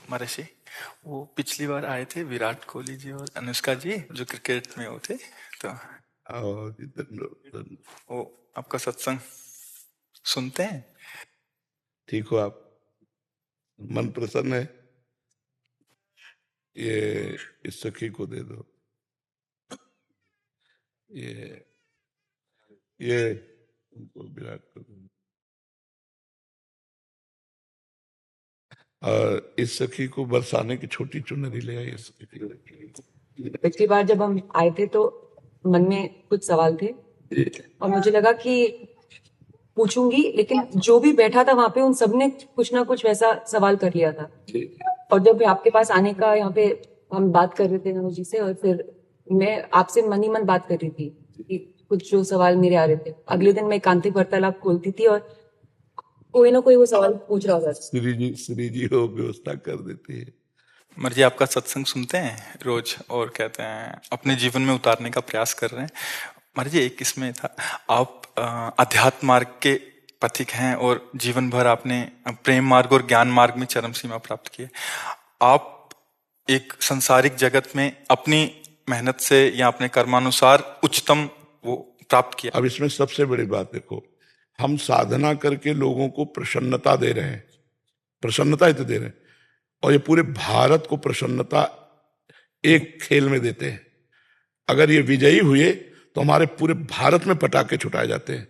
महर्षि, वो पिछली बार आए थे विराट कोहली जी और अनुष्का जी जो क्रिकेट में वो थे, तो और इधर वो आपका सत्संग सुनते हैं। ठीक हो आप? मन प्रसन्न है? ये इस सखी को दे दो। ये उनको विराट को दो। और इस सखी को बरसाने की छोटी चुनरी ले आई। पिछली बार जब हम आए थे तो मन में कुछ सवाल थे और मुझे लगा कि पूछूंगी, लेकिन जो भी बैठा था वहां पे उन सब ने कुछ ना कुछ वैसा सवाल कर लिया था। और जब आपके पास आने का यहाँ पे हम बात कर रहे थे नमो जी से, और फिर मैं आपसे मन ही मन बात कर रही थी कि कुछ जो सवाल मेरे आ रहे थे। अगले दिन मैं एकांतिक वार्तालाप खोलती थी और कोई ना कोई वो सवाल पूछ रहा था। श्री जी हो व्यवस्था कर देती है। मर्जी आपका सत्संग सुनते हैं रोज और कहते हैं अपने जीवन में उतारने का प्रयास कर रहे हैं। मर्जी एक इसमें था, आप अध्यात्म मार्ग के पथिक हैं और जीवन भर आपने प्रेम मार्ग और ज्ञान मार्ग में चरम सीमा प्राप्त की है। आप एक संसारिक जगत में अपनी मेहनत से या अपने कर्मानुसार उच्चतम वो प्राप्त किया। अब इसमें सबसे बड़ी बात देखो, हम साधना करके लोगों को प्रसन्नता दे रहे हैं, प्रसन्नता ही तो दे रहे हैं, और ये पूरे भारत को प्रसन्नता एक खेल में देते हैं। अगर ये विजयी हुए तो हमारे पूरे भारत में पटाखे छुटाए जाते हैं,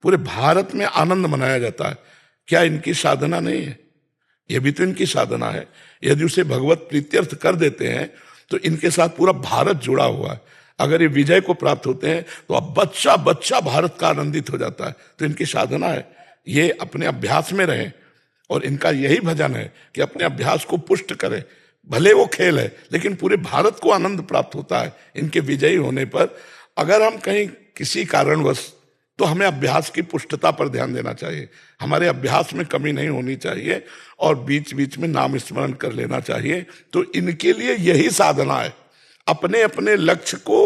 पूरे भारत में आनंद मनाया जाता है। क्या इनकी साधना नहीं है? ये भी तो इनकी साधना है। यदि उसे भगवत प्रीत्यर्थ कर देते हैं तो इनके साथ पूरा भारत जुड़ा हुआ है। अगर ये विजय को प्राप्त होते हैं तो अब बच्चा बच्चा भारत का आनंदित हो जाता है। तो इनकी साधना है, ये अपने अभ्यास में रहें, और इनका यही भजन है कि अपने अभ्यास को पुष्ट करें। भले वो खेल है लेकिन पूरे भारत को आनंद प्राप्त होता है इनके विजयी होने पर। अगर हम कहीं किसी कारणवश, तो हमें अभ्यास की पुष्टता पर ध्यान देना चाहिए। हमारे अभ्यास में कमी नहीं होनी चाहिए और बीच बीच में नाम स्मरण कर लेना चाहिए। तो इनके लिए यही साधना है। अपने अपने लक्ष्य को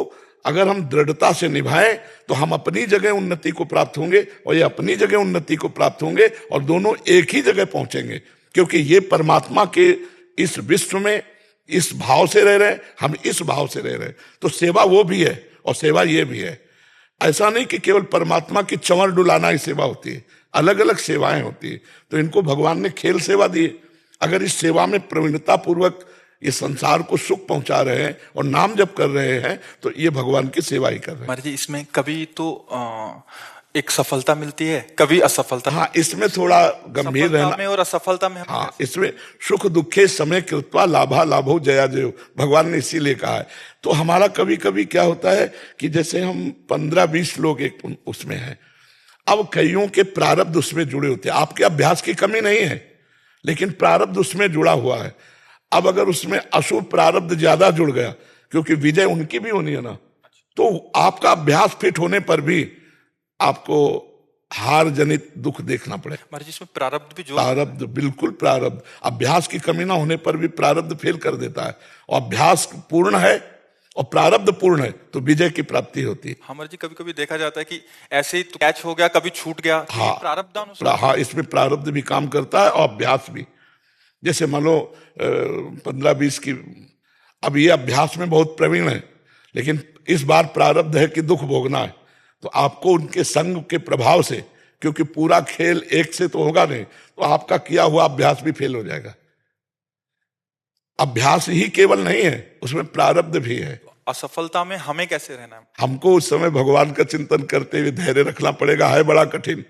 अगर हम दृढ़ता से निभाएं तो हम अपनी जगह उन्नति को प्राप्त होंगे और ये अपनी जगह उन्नति को प्राप्त होंगे, और दोनों एक ही जगह पहुंचेंगे। क्योंकि ये परमात्मा के इस विश्व में इस भाव से रह रहे हैं, हम इस भाव से रह रहे हैं। तो सेवा वो भी है और सेवा ये भी है। ऐसा नहीं कि केवल परमात्मा की चंवर डुलाना ही सेवा होती है, अलग अलग सेवाएं होती है। तो इनको भगवान ने खेल सेवा दी है। अगर इस सेवा में प्रवीणता पूर्वक ये संसार को सुख पहुंचा रहे हैं और नाम जप कर रहे हैं तो ये भगवान की सेवा ही कर रहे हैं। महाराज, इसमें कभी तो एक सफलता मिलती है, कभी असफलता। हाँ, इसमें थोड़ा गंभीर रहना में और असफलता में। हाँ, इसमें सुख दुखे समय कृत्वा लाभा लाभो जया जयो, भगवान ने इसीलिए कहा है। तो हमारा कभी कभी क्या होता है कि जैसे हम 15-20 लोग एक उसमें हैं, अब कईयों के प्रारब्ध उसमें जुड़े होते हैं। आपके अभ्यास की कमी नहीं है लेकिन प्रारब्ध उसमें जुड़ा हुआ है। अब अगर उसमें अशुभ प्रारब्ध ज्यादा जुड़ गया, क्योंकि विजय उनकी भी होनी है ना, तो आपका अभ्यास फिट होने पर भी आपको हार जनित दुख देखना पड़ेगा। महाराज, इसमें प्रारब्ध भी प्रारब्ध, बिल्कुल प्रारब्ध। अभ्यास की कमी ना होने पर भी प्रारब्ध फेल कर देता है, और अभ्यास पूर्ण है और प्रारब्ध पूर्ण है तो विजय की प्राप्ति होती है। हमारे जी कभी कभी देखा जाता है कि ऐसे ही कैच हो गया, कभी छूट गया। हाँ, प्रारब्ध। हाँ, इसमें प्रारब्ध भी काम करता है और अभ्यास भी। जैसे मान लो 15-20 की, अब ये अभ्यास में बहुत प्रवीण है लेकिन इस बार प्रारब्ध है कि दुख भोगना है, तो आपको उनके संग के प्रभाव से, क्योंकि पूरा खेल एक से तो होगा नहीं, तो आपका किया हुआ अभ्यास भी फेल हो जाएगा। अभ्यास ही केवल नहीं है, उसमें प्रारब्ध भी है। असफलता में हमें कैसे रहना है? हमको उस समय भगवान का चिंतन करते हुए धैर्य रखना पड़ेगा। है बड़ा कठिन,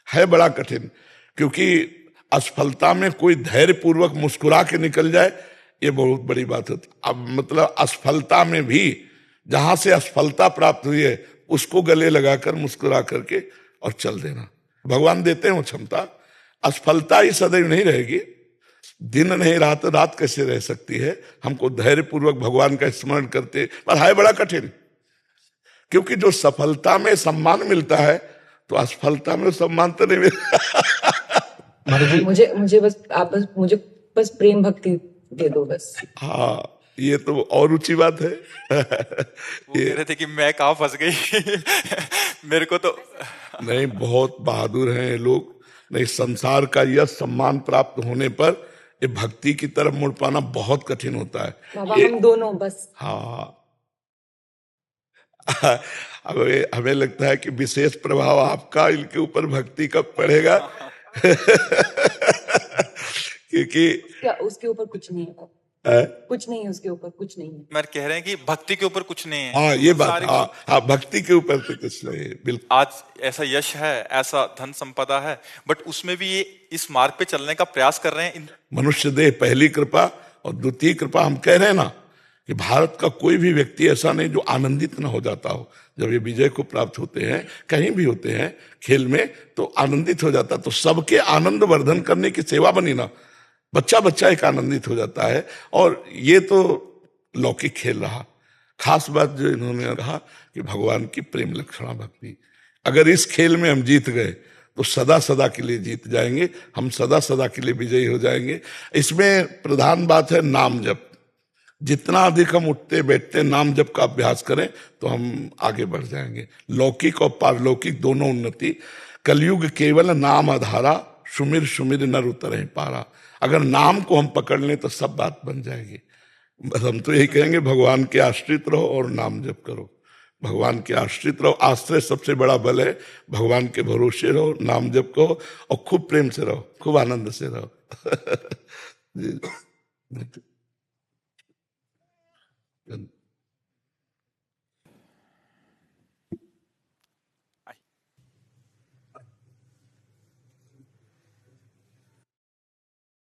है बड़ा कठिन, क्योंकि असफलता में कोई धैर्य पूर्वक मुस्कुरा के निकल जाए, ये बहुत बड़ी बात होती। अब मतलब असफलता में भी जहां से असफलता प्राप्त हुई है उसको गले लगाकर मुस्कुरा करके और चल देना। भगवान देते हैं वो क्षमता। असफलता ही सदैव नहीं रहेगी, दिन नहीं रात, रात कैसे रह सकती है। हमको धैर्य पूर्वक भगवान का स्मरण करते, पर है बड़ा कठिन, क्योंकि जो सफलता में सम्मान मिलता है तो असफलता में सम्मान तो नहीं मिलता। मुझे बस आप मुझे प्रेम भक्ति दे दो बस। हाँ, ये तो और ऊंची बात है। वो कह रहे थे कि मैं कहाँ फंस गई। मेरे को तो नहीं, बहुत बहादुर हैं ये लोग। नहीं, संसार का यह सम्मान प्राप्त होने पर ये भक्ति की तरफ मुड़ पाना बहुत कठिन होता है। बाबा ये हम दोनों बस। हाँ हमें लगता है कि विशेष प्रभाव आपका इनके ऊपर भक्ति कब पड़ेगा क्योंकि क्या उसके ऊपर कुछ नहीं है? है? कुछ नहीं है उसके ऊपर, कुछ नहीं है। मैं कह रहे हैं कि भक्ति के ऊपर कुछ नहीं है। हाँ ये बात, सारी हाँ हाँ भक्ति के ऊपर तो कुछ नहीं है, बिल्कुल। आज ऐसा यश है, ऐसा धन संपदा है, बट उसमें भी ये इस मार्ग पे चलने का प्रयास कर रहे हैं। मनुष्य देह पहली कृपा और द्वितीय कृपा। हम कह रहे हैं ना कि भारत का कोई भी व्यक्ति ऐसा नहीं जो आनंदित न हो जाता हो जब ये विजय को प्राप्त होते हैं, कहीं भी होते हैं खेल में, तो आनंदित हो जाता। तो सबके आनंद वर्धन करने की सेवा बनी ना, बच्चा बच्चा एक आनंदित हो जाता है। और ये तो लौकिक खेल रहा। खास बात जो इन्होंने कहा कि भगवान की प्रेम लक्षणा भक्ति, अगर इस खेल में हम जीत गए तो सदा सदा के लिए जीत जाएंगे, हम सदा सदा के लिए विजयी हो जाएंगे। इसमें प्रधान बात है नाम जप। जितना अधिक हम उठते बैठते नाम जप का अभ्यास करें तो हम आगे बढ़ जाएंगे। लौकिक और पारलौकिक दोनों उन्नति। कलयुग केवल नाम आधारा, सुमिर सुमिर नर उतरहि पारा। अगर नाम को हम पकड़ लें तो सब बात बन जाएगी। बस हम तो यही कहेंगे, भगवान के आश्रित रहो और नाम जप करो। भगवान के आश्रित रहो, आश्रय सबसे बड़ा बल है। भगवान के भरोसे रहो, नाम जप करो और खूब प्रेम से रहो, खूब आनंद से रहो जी।